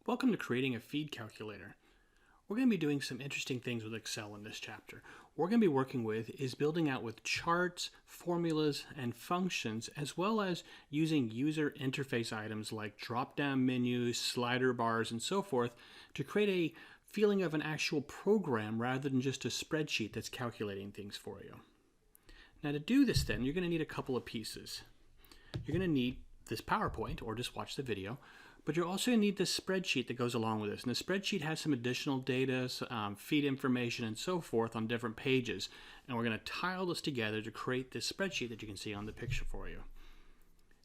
Welcome to creating a feed calculator. We're going to be doing some interesting things with Excel in this chapter. What we're going to be working with is building out with charts, formulas, and functions, as well as using user interface items like drop-down menus, slider bars, and so forth to create a feeling of an actual program rather than just a spreadsheet that's calculating things for you. Now to do this then, you're going to need a couple of pieces. You're going to need this PowerPoint, or just watch the video. But you're also going to need this spreadsheet that goes along with this. And the spreadsheet has some additional data, feed information, and so forth on different pages. And we're going to tile this together to create this spreadsheet that you can see on the picture for you.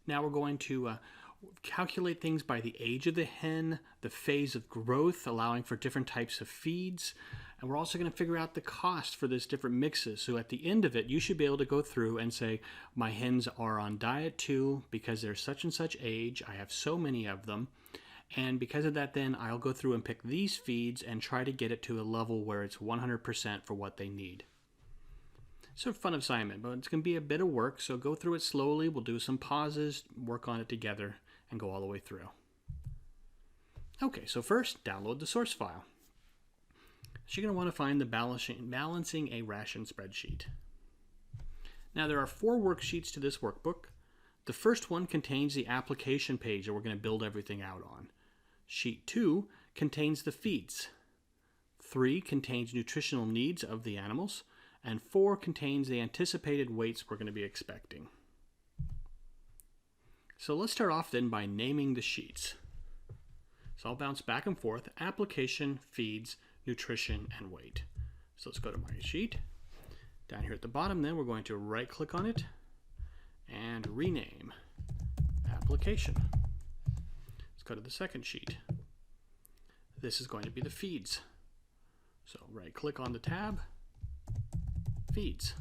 Now we're going to calculate things by the age of the hen, the phase of growth, allowing for different types of feeds. And we're also going to figure out the cost for these different mixes. So at the end of it, you should be able to go through and say, my hens are on diet 2 because they're such and such age. I have so many of them. And because of that, then I'll go through and pick these feeds and try to get it to a level where it's 100% for what they need. So fun assignment, but it's going to be a bit of work. So go through it slowly. We'll do some pauses, work on it together, and go all the way through. Okay, so first, download the source file. So you're going to want to find the balancing a ration spreadsheet. Now there are 4 worksheets to this workbook. The first one contains the application page that we're going to build everything out on. Sheet 2 contains the feeds. 3 contains nutritional needs of the animals. And 4 contains the anticipated weights we're going to be expecting. So let's start off then by naming the sheets. So I'll bounce back and forth: application, feeds, nutrition, and weight. So let's go to my sheet. Down here at the bottom then, we're going to right click on it and rename application. Let's go to the second sheet. This is going to be the feeds. So right click on the tab, feeds.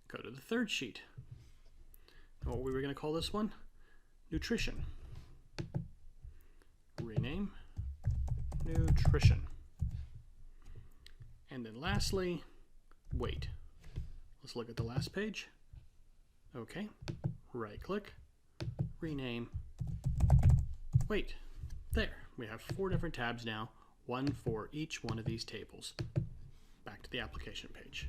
Go to the third sheet. And what we were going to call this one? Nutrition. Rename nutrition. And then lastly, weight. Let's look at the last page. Okay, right click, rename weight. There, we have 4 different tabs now, one for each one of these tables. Back to the application page.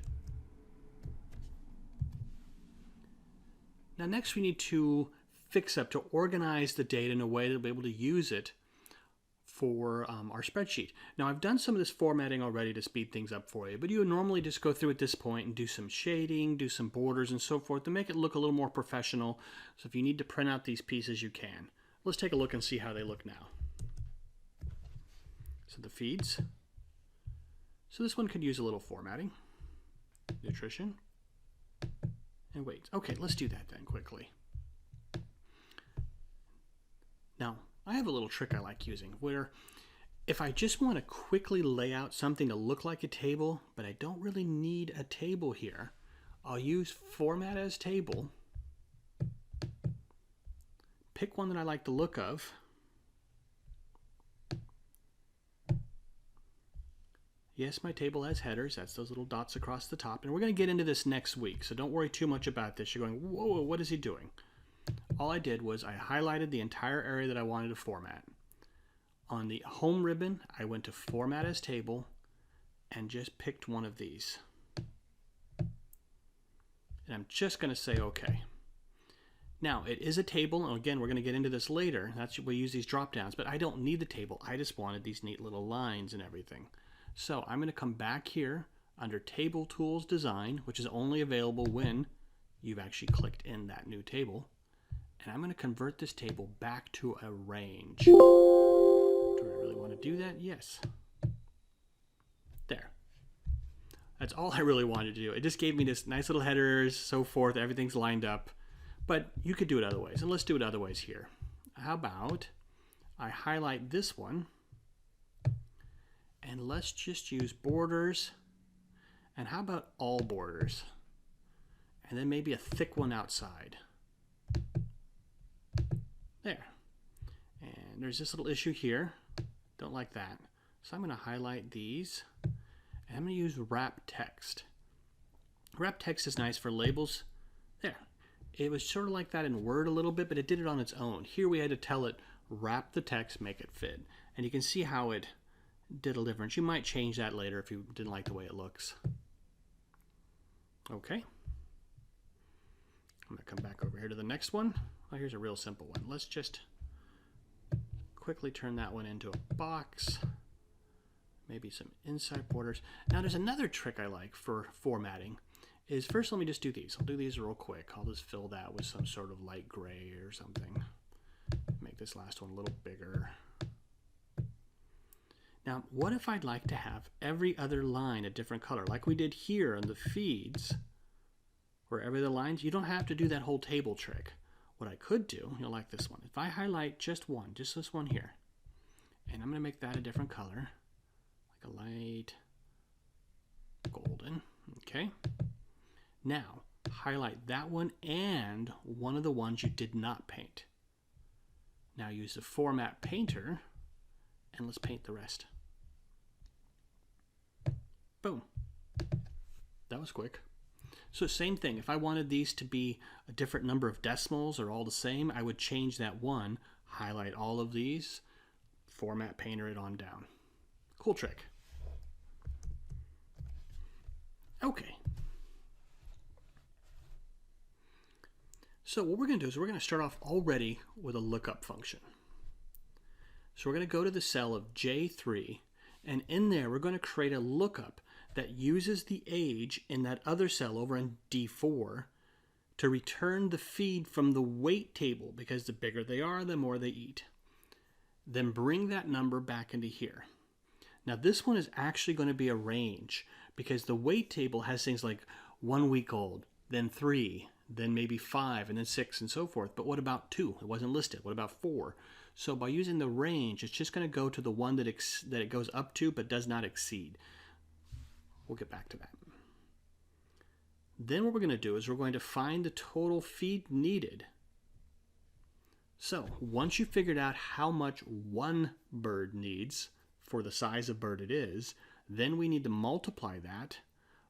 Now next we need to fix up, to organize the data in a way that we'll be able to use it for our spreadsheet. Now I've done some of this formatting already to speed things up for you, but you would normally just go through at this point and do some shading, do some borders and so forth to make it look a little more professional. So if you need to print out these pieces, you can. Let's take a look and see how they look now. So the feeds. So this one could use a little formatting. Nutrition and weight. Okay, let's do that then quickly. Now, I have a little trick I like using where if I just want to quickly lay out something to look like a table, but I don't really need a table here, I'll use format as table, pick one that I like the look of, yes, my table has headers, that's those little dots across the top, and we're going to get into this next week, so don't worry too much about this. You're going, whoa, what is he doing? All I did was I highlighted the entire area that I wanted to format. On the home ribbon, I went to format as table and just picked one of these. And I'm just going to say OK. Now, it is a table, and again, we're going to get into this later. We use these drop downs, but I don't need the table. I just wanted these neat little lines and everything. So I'm going to come back here under Table Tools Design, which is only available when you've actually clicked in that new table. And I'm going to convert this table back to a range. Do I really want to do that? Yes. There. That's all I really wanted to do. It just gave me this nice little headers, so forth. Everything's lined up. But you could do it other ways. And let's do it other ways here. How about I highlight this one. And let's just use borders. And how about all borders? And then maybe a thick one outside. There. And there's this little issue here. Don't like that. So I'm going to highlight these. And I'm going to use wrap text. Wrap text is nice for labels. There. It was sort of like that in Word a little bit, but it did it on its own. Here we had to tell it wrap the text, make it fit. And you can see how it did a difference. You might change that later if you didn't like the way it looks. Okay. I'm going to come back over here to the next one. Oh, here's a real simple one. Let's just quickly turn that one into a box. Maybe some inside borders. Now there's another trick I like for formatting. Is first let me just do these. I'll do these real quick. I'll just fill that with some sort of light gray or something. Make this last one a little bigger. Now, what if I'd like to have every other line a different color, like we did here in the feeds, where every other lines, you don't have to do that whole table trick. What I could do, you'll like this one. If I highlight just one, just this one here, and I'm going to make that a different color, like a light golden, okay? Now, highlight that one and one of the ones you did not paint. Now use the Format Painter, and let's paint the rest. Boom. That was quick. So same thing, if I wanted these to be a different number of decimals or all the same, I would change that one, highlight all of these, Format Painter it on down. Cool trick. Okay. So what we're going to do is we're going to start off already with a lookup function. So we're going to go to the cell of J3, and in there we're going to create a lookup that uses the age in that other cell over in D4 to return the feed from the weight table, because the bigger they are, the more they eat. Then bring that number back into here. Now this one is actually going to be a range, because the weight table has things like 1 week old, then 3, then maybe 5, and then 6, and so forth. But what about 2? It wasn't listed. What about 4? So by using the range, it's just going to go to the one that it goes up to but does not exceed. We'll get back to that. Then what we're going to do is we're going to find the total feed needed. So once you've figured out how much one bird needs for the size of bird it is, then we need to multiply that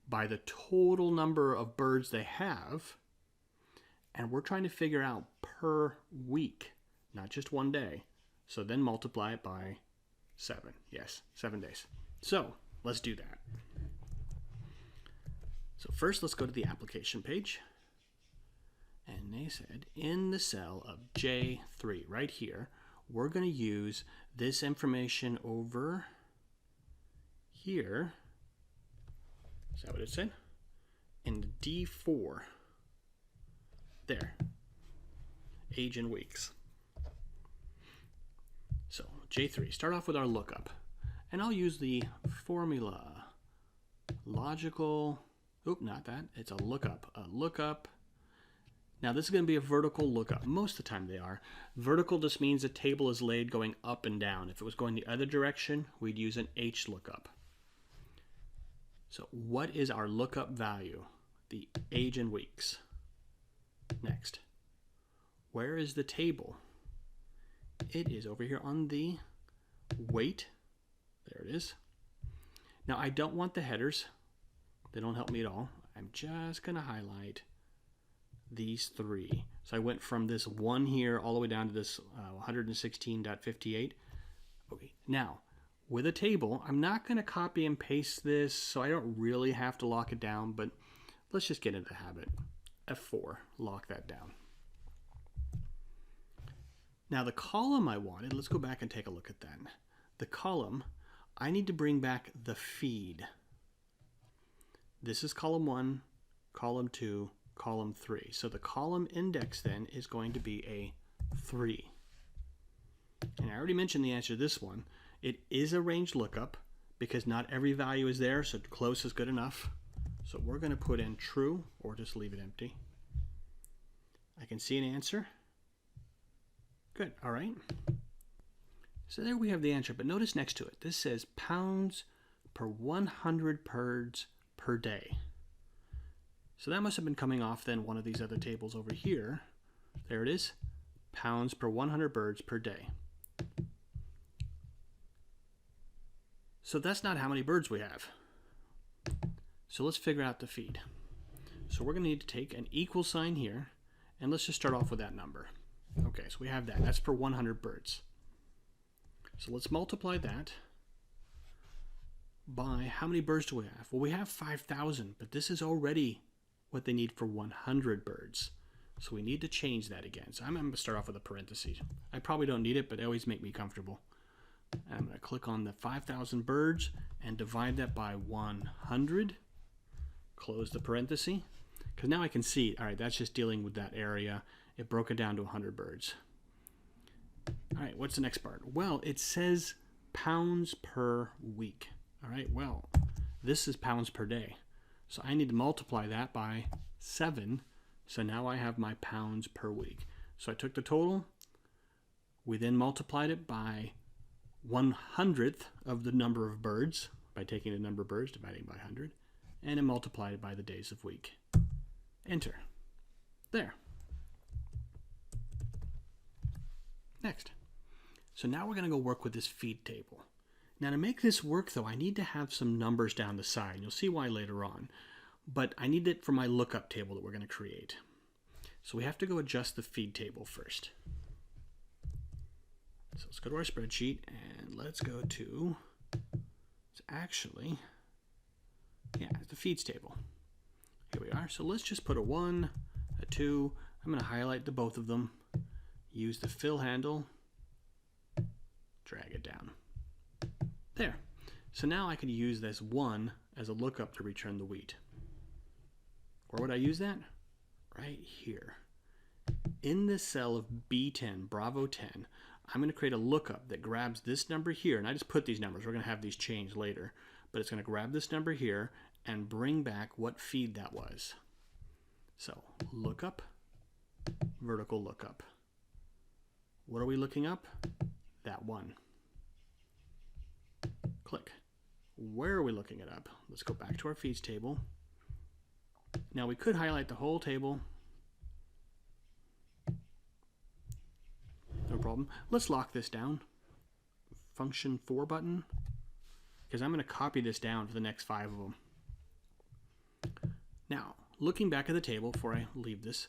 by the total number of birds they have. And we're trying to figure out per week, not just one day. So then multiply it by 7. Yes, 7 days. So let's do that. So first let's go to the application page. And they said in the cell of J3 right here, we're going to use this information over here. Is that what it said? In D4. There. Age in weeks. So J3, start off with our lookup. And I'll use the formula. Logical, not that, it's a lookup. A lookup. Now this is going to be a vertical lookup. Most of the time they are. Vertical just means the table is laid going up and down. If it was going the other direction, we'd use an H lookup. So what is our lookup value? The age in weeks. Next, where is the table? It is over here on the weight. There it is. Now I don't want the headers. They don't help me at all. I'm just going to highlight these 3. So I went from this 1 here all the way down to this 116.58. Okay, now with a table, I'm not going to copy and paste this, so I don't really have to lock it down, but let's just get into the habit. F4, lock that down. Now the column I wanted, let's go back and take a look at that. The column, I need to bring back the feed. This is column 1, column 2, column 3. So the column index then is going to be a 3. And I already mentioned the answer to this one. It is a range lookup because not every value is there, so close is good enough. So we're going to put in true or just leave it empty. I can see an answer. Good, all right. So there we have the answer, but notice next to it, this says pounds per 100 birds per day. So that must have been coming off then one of these other tables over here. There it is, pounds per 100 birds per day. So that's not how many birds we have. So let's figure out the feed. So we're going to need to take an equal sign here, and let's just start off with that number. Okay, so we have that. That's for 100 birds. So let's multiply that by how many birds do we have? Well, we have 5,000, but this is already what they need for 100 birds. So we need to change that again. So I'm going to start off with a parenthesis. I probably don't need it, but they always make me comfortable. I'm going to click on the 5,000 birds and divide that by 100. Close the parenthesis. Because now I can see, all right, that's just dealing with that area. It broke it down to 100 birds. All right, what's the next part? Well, it says pounds per week. All right, well, this is pounds per day. So I need to multiply that by 7. So now I have my pounds per week. So I took the total. We then multiplied it by 1/100th of the number of birds by taking the number of birds, dividing by 100, and then multiplied it by the days of week. Enter. There. Next. So now we're going to go work with this feed table. Now to make this work though, I need to have some numbers down the side. You'll see why later on. But I need it for my lookup table that we're going to create. So we have to go adjust the feed table first. So let's go to our spreadsheet and let's go to, it's actually, it's the feeds table. Here we are. So let's just put a 1, a 2. I'm going to highlight the both of them. Use the fill handle. Drag it down. There. So now I could use this 1 as a lookup to return the wheat. Where would I use that? Right here. In this cell of B10, Bravo 10, I'm going to create a lookup that grabs this number here, and I just put these numbers. We're going to have these changed later, but it's going to grab this number here and bring back what feed that was. So lookup, vertical lookup. What are we looking up? That 1. Click. Where are we looking it up? Let's go back to our feeds table. Now we could highlight the whole table. No problem. Let's lock this down. Function 4 button. Because I'm going to copy this down for the next 5 of them. Now, looking back at the table before I leave this,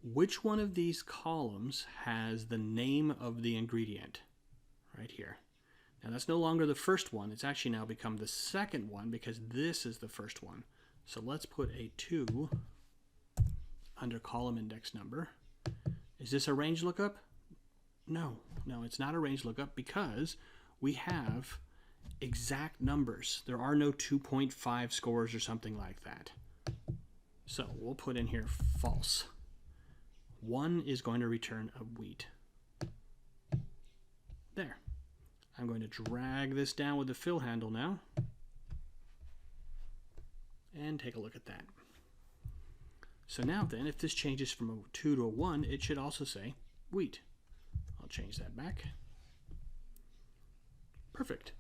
which one of these columns has the name of the ingredient? Right here. Now that's no longer the first one. It's actually now become the second one because this is the first one. So let's put a 2 under column index number. Is this a range lookup? No, it's not a range lookup because we have exact numbers. There are no 2.5 scores or something like that. So we'll put in here false. 1 is going to return a wheat. There. I'm going to drag this down with the fill handle now. And take a look at that. So now then, if this changes from a 2 to a 1, it should also say wheat. I'll change that back. Perfect.